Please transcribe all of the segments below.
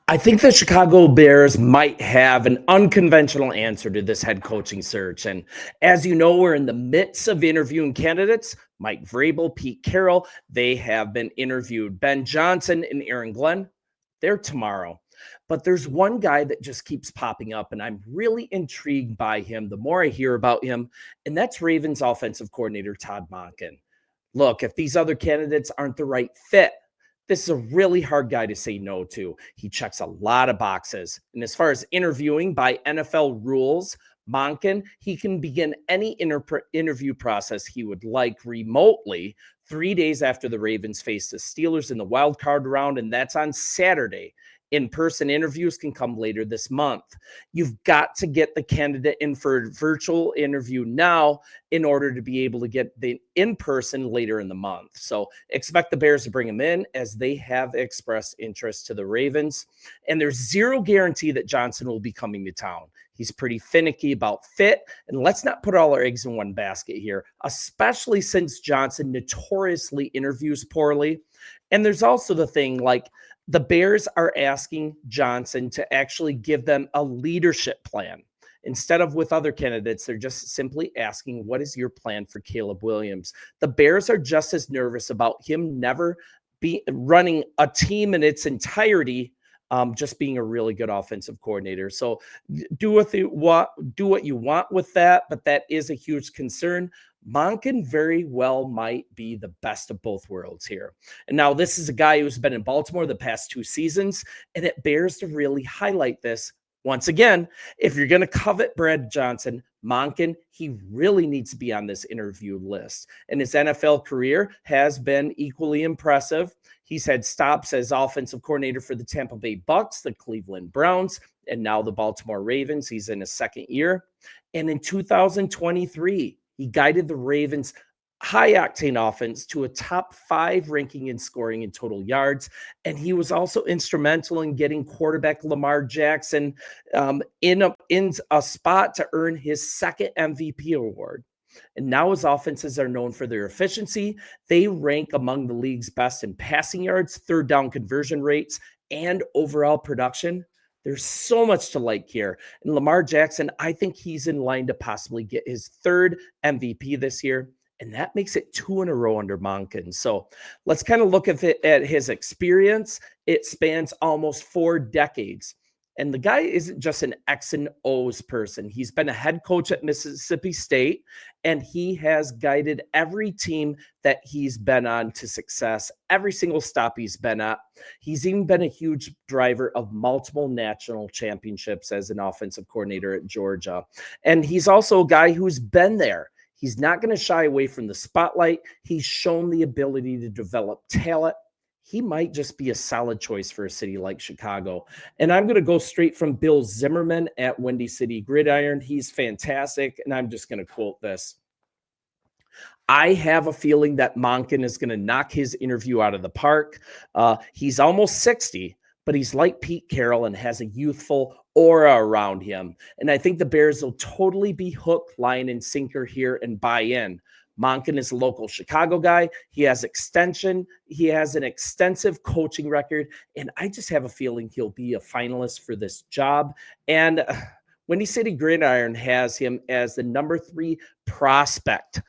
I think the Chicago Bears might have an unconventional answer to this head coaching search. And as you know, we're in the midst of interviewing candidates. Mike Vrabel, Pete Carroll, they have been interviewed. Ben Johnson and Aaron Glenn, they're tomorrow. But there's one guy that just keeps popping up, and I'm really intrigued by him the more I hear about him, and that's Ravens offensive coordinator Todd Monken. Look, if these other candidates aren't the right fit, this is a really hard guy to say no to. He checks a lot of boxes. And as far as interviewing by NFL rules, Monken, he can begin any interview process he would like remotely 3 days after the Ravens face the Steelers in the wild card round, and that's on Saturday. In-person interviews can come later this month. You've got to get the candidate in for a virtual interview now in order to be able to get the in-person later in the month. So expect the Bears to bring him in as they have expressed interest to the Ravens. And there's zero guarantee that Johnson will be coming to town. He's pretty finicky about fit. And let's not put all our eggs in one basket here, especially since Johnson notoriously interviews poorly. And there's also the thing like, the Bears are asking Johnson to actually give them a leadership plan. Instead of with other candidates, they're just simply asking, what is your plan for Caleb Williams? The Bears are just as nervous about him never be running a team in its entirety, just being a really good offensive coordinator. So do what you want with that, but that is a huge concern. Monken very well might be the best of both worlds here. And now this is a guy who's been in Baltimore the past 2 seasons, and it bears to really highlight this. Once again, if you're going to covet Brad Johnson, Monken, he really needs to be on this interview list. And his NFL career has been equally impressive. He's had stops as offensive coordinator for the Tampa Bay Bucks, the Cleveland Browns, and now the Baltimore Ravens. He's in his second year. And in 2023, he guided the Ravens' high-octane offense to a top 5 ranking in scoring and total yards. And he was also instrumental in getting quarterback Lamar Jackson in a spot to earn his second MVP award. And now his offenses are known for their efficiency. They rank among the league's best in passing yards, third down conversion rates, and overall production. There's so much to like here. And Lamar Jackson, I think he's in line to possibly get his third MVP this year. And that makes it 2 in a row under Monken. So let's kind of look at his experience. It spans almost 4 decades. And the guy isn't just an X and O's person. He's been a head coach at Mississippi State, and he has guided every team that he's been on to success, every single stop he's been at. He's even been a huge driver of multiple national championships as an offensive coordinator at Georgia. And he's also a guy who's been there. He's not going to shy away from the spotlight. He's shown the ability to develop talent. He might just be a solid choice for a city like Chicago. And I'm going to go straight from Bill Zimmerman at Windy City Gridiron. He's fantastic. And I'm just going to quote this. I have a feeling that Monken is going to knock his interview out of the park. He's almost 60, but he's like Pete Carroll and has a youthful aura around him. And I think the Bears will totally be hook, line, and sinker here and buy in. Monken is a local Chicago guy. He has an extensive coaching record, and I just have a feeling he'll be a finalist for this job. And Windy City Gridiron has him as the number 3 prospect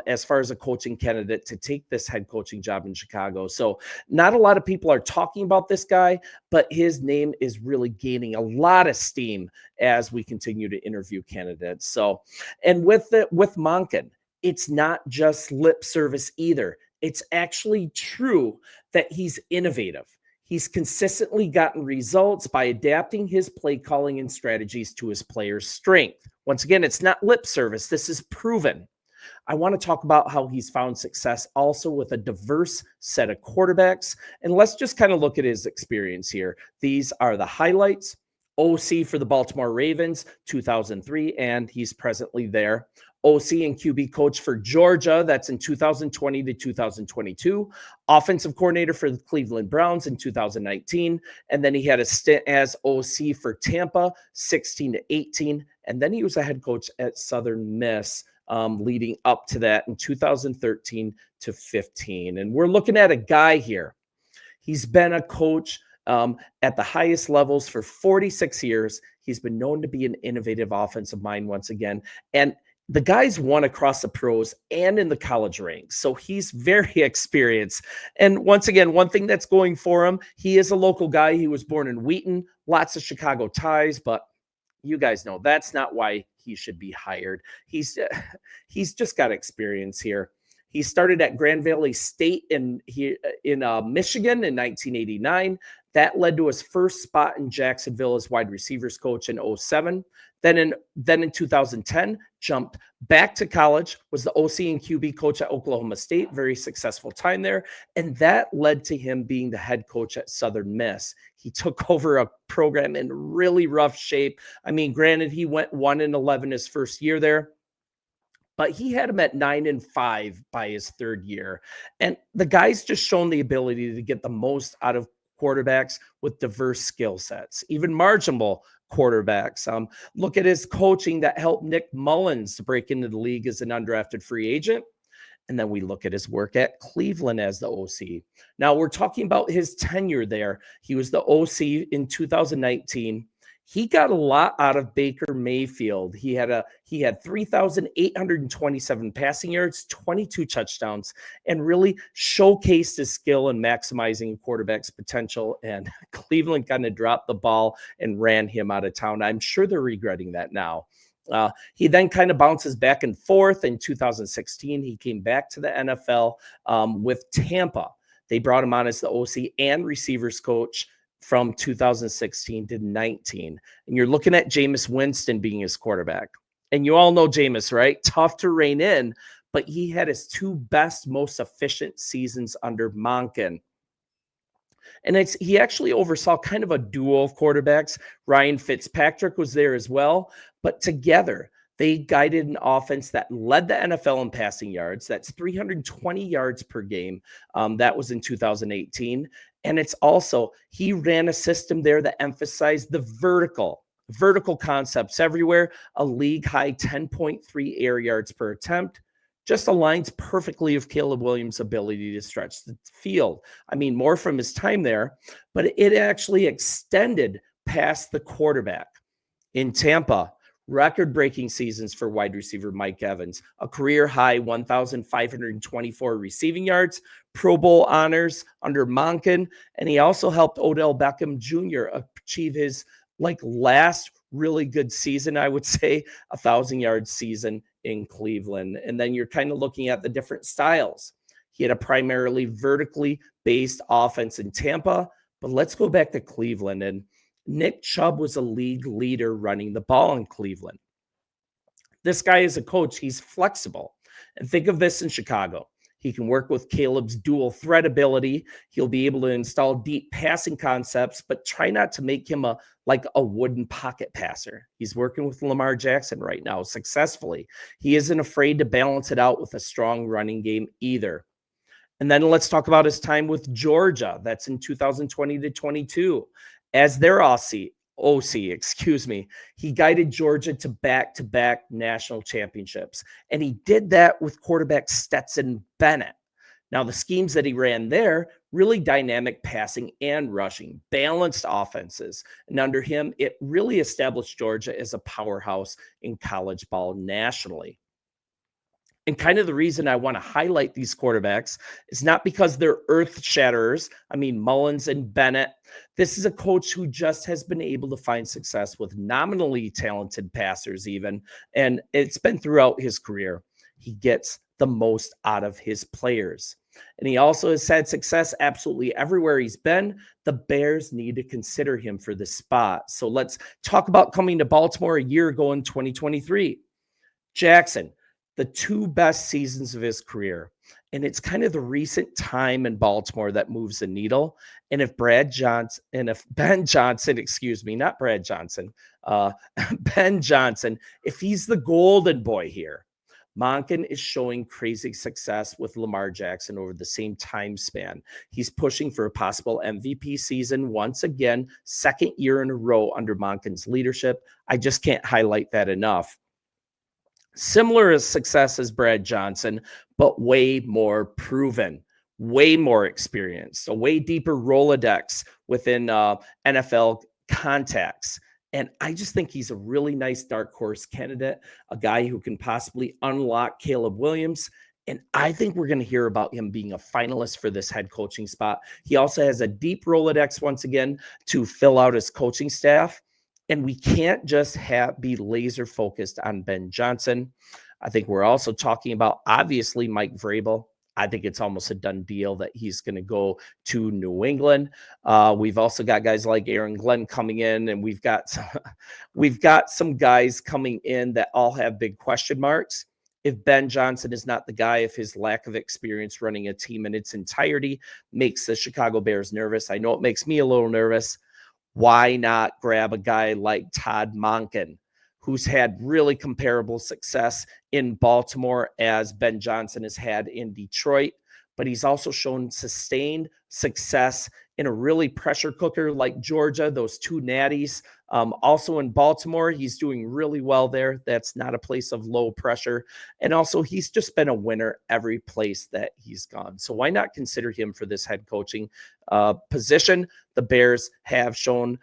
as far as a coaching candidate to take this head coaching job in Chicago. So not a lot of people are talking about this guy, but his name is really gaining a lot of steam as we continue to interview candidates. So, and with Monken, it's not just lip service either. It's actually true that he's innovative. He's consistently gotten results by adapting his play calling and strategies to his players' strength. Once again, it's not lip service. This is proven. I want to talk about how he's found success also with a diverse set of quarterbacks. And let's just kind of look at his experience here. These are the highlights. OC for the Baltimore Ravens, 2003, and he's presently there. OC and QB coach for Georgia, that's in 2020 to 2022. Offensive coordinator for the Cleveland Browns in 2019. And then he had a stint as OC for Tampa, 16 to 18. And then he was a head coach at Southern Miss leading up to that in 2013 to 15. And we're looking at a guy here. He's been a coach At the highest levels for 46 years. He's been known to be an innovative offensive mind once again. And the guy's won across the pros and in the college ranks. So he's very experienced. And once again, one thing that's going for him, he is a local guy. He was born in Wheaton, lots of Chicago ties, but you guys know that's not why he should be hired. He's just got experience here. He started at Grand Valley State in Michigan in 1989. That led to his first spot in Jacksonville as wide receivers coach in 07. Then in 2010, jumped back to college, was the OC and QB coach at Oklahoma State, very successful time there. And that led to him being the head coach at Southern Miss. He took over a program in really rough shape. I mean, granted, he went 1-11 his first year there, but he had him at 9-5 by his third year. And the guy's just shown the ability to get the most out of quarterbacks with diverse skill sets, even marginal quarterbacks. Look at his coaching that helped Nick Mullins to break into the league as an undrafted free agent. And then we look at his work at Cleveland as the OC. Now we're talking about his tenure there. He was the OC in 2019. He got a lot out of Baker Mayfield. He had 3,827 passing yards, 22 touchdowns, and really showcased his skill in maximizing a quarterback's potential. And Cleveland kind of dropped the ball and ran him out of town. I'm sure they're regretting that now. He then kind of bounces back and forth. In 2016, he came back to the NFL with Tampa. They brought him on as the OC and receivers coach from 2016 to 19. And you're looking at Jameis Winston being his quarterback. And you all know Jameis, right? Tough to rein in, but he had his two best, most efficient seasons under Monken. And he actually oversaw kind of a duo of quarterbacks. Ryan Fitzpatrick was there as well, but together they guided an offense that led the NFL in passing yards. That's 320 yards per game. That was in 2018. And it's also, he ran a system there that emphasized the vertical concepts everywhere, a league high 10.3 air yards per attempt. Just aligns perfectly with Caleb Williams' ability to stretch the field. I mean, more from his time there, but it actually extended past the quarterback. In Tampa, record-breaking seasons for wide receiver Mike Evans, a career-high 1,524 receiving yards, Pro Bowl honors under Monken, and he also helped Odell Beckham Jr. achieve his last really good season, I would say, 1,000-yard season in Cleveland. And then you're kind of looking at the different styles. He had a primarily vertically based offense in Tampa, but let's go back to Cleveland. And Nick Chubb was a league leader running the ball in Cleveland. This guy is a coach. He's flexible. And think of this in Chicago. He can work with Caleb's dual threat ability. He'll be able to install deep passing concepts, but try not to make him a wooden pocket passer. He's working with Lamar Jackson right now successfully. He isn't afraid to balance it out with a strong running game either. And then let's talk about his time with Georgia. That's in 2020 to 22. As their OC, he guided Georgia to back-to-back national championships. And he did that with quarterback Stetson Bennett. Now, the schemes that he ran there, really dynamic passing and rushing, balanced offenses. And under him, it really established Georgia as a powerhouse in college ball nationally. And kind of the reason I want to highlight these quarterbacks is not because they're earth shatterers. I mean, Mullins and Bennett. This is a coach who just has been able to find success with nominally talented passers even. And it's been throughout his career. He gets the most out of his players. And he also has had success absolutely everywhere he's been. The Bears need to consider him for this spot. So let's talk about coming to Baltimore a year ago in 2023. Jackson, the two best seasons of his career. And it's kind of the recent time in Baltimore that moves the needle. And if Ben Johnson, if he's the golden boy here, Monken is showing crazy success with Lamar Jackson over the same time span. He's pushing for a possible MVP season once again, second year in a row under Monken's leadership. I just can't highlight that enough. Similar as success as Brad Johnson, but way more proven. way more experience, a way deeper Rolodex within NFL contacts. And I just think he's a really nice dark horse candidate, a guy who can possibly unlock Caleb Williams. And I think we're going to hear about him being a finalist for this head coaching spot. He also has a deep Rolodex once again to fill out his coaching staff. And we can't just be laser focused on Ben Johnson. I think we're also talking about, obviously, Mike Vrabel. I think it's almost a done deal that he's going to go to New England. We've also got guys like Aaron Glenn coming in, and we've got some guys coming in that all have big question marks. If Ben Johnson is not the guy, if his lack of experience running a team in its entirety makes the Chicago Bears nervous, I know it makes me a little nervous. Why not grab a guy like Todd Monken, who's had really comparable success in Baltimore as Ben Johnson has had in Detroit, but he's also shown sustained success in a really pressure cooker like Georgia, those two natties. Also in Baltimore, he's doing really well there. That's not a place of low pressure. And also, he's just been a winner every place that he's gone. So why not consider him for this head coaching position? The Bears have shown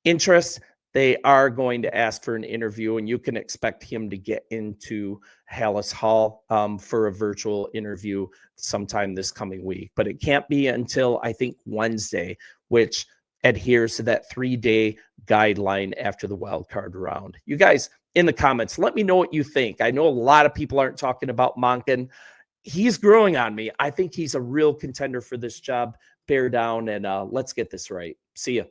interest. They are going to ask for an interview, and you can expect him to get into Hallis Hall for a virtual interview sometime this coming week. But it can't be until, I think, Wednesday, which adheres to that 3-day guideline after the wild card round. You guys in the comments, let me know what you think. I know a lot of people aren't talking about Monken. He's growing on me. I think he's a real contender for this job. Bear down, and let's get this right. See ya.